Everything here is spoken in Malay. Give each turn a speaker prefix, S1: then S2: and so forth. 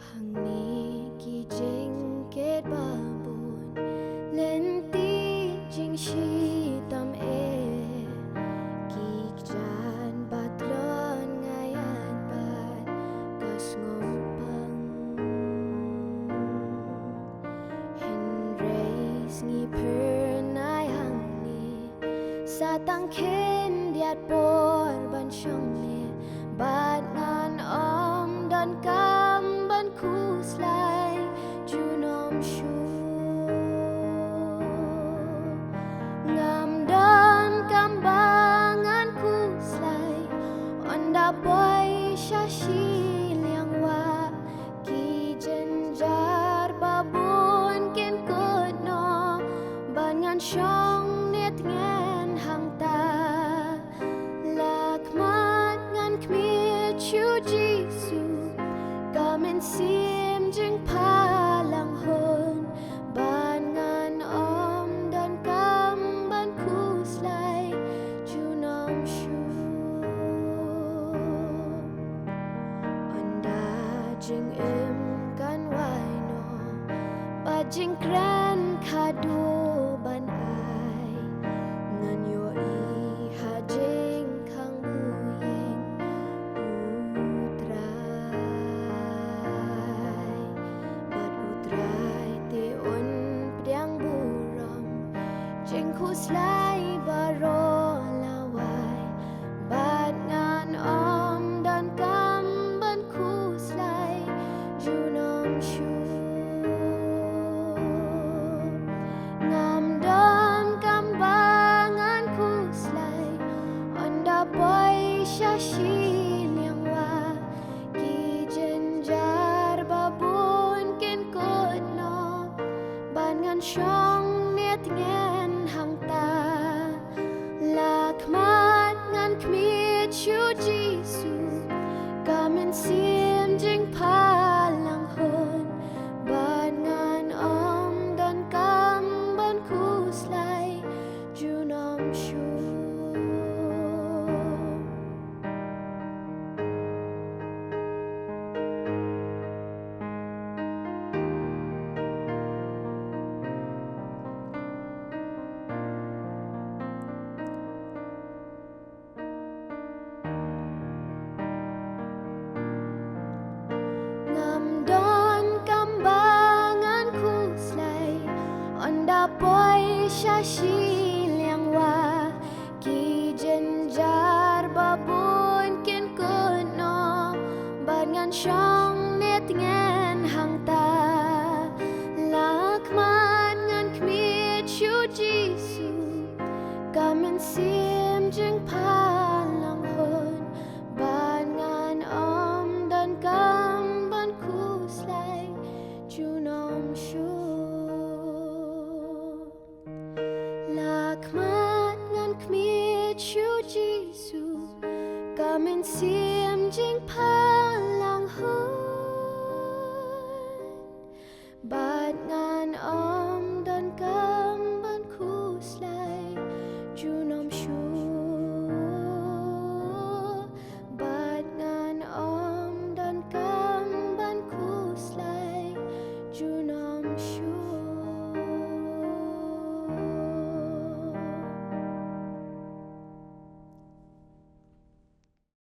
S1: Hang ni ki jing ket babun lenti jing shi tam ki jan batlon ngayan ban kas ngompang hin reis ngi pernai hang ni satang ken diat por ban shong ni bat ngan dan kam ban kuslai junom shu ngam dan kambangan kuslai onda boy shashi liang wa ki jenjar babun ken kutno bangan shong net ngen hang ta lakmat ngan kmit chu jisu kamen sim jing palang hun ban ngan dan kam ban kuslai junom shu anda jing em kan wai no ba jing kran khadu ban ai ngan yo i ha jing khang bu yeng jeng kuslai baro lawai bat ngan dan kam ban kuslai junom shu ngam dan kambangan kuslai onda boy shashi liang wa ki jenjar babun ken kutno ban ngan shong net ngen hang ta lakmat ngan kmit chu jisu kamen sim jing palang hun ban ngan dan kam ban kuslai junom shu boy shashi liang wa ki jenjar babun ken kutno ban ngan shong net ngen hang ta lakmat ngan kmit chu jisu kamen sim jing palang hun ban ngan dan kam ban kuslai junom shu lakmat ngan kmit chu jisu kamen sim jing palang hun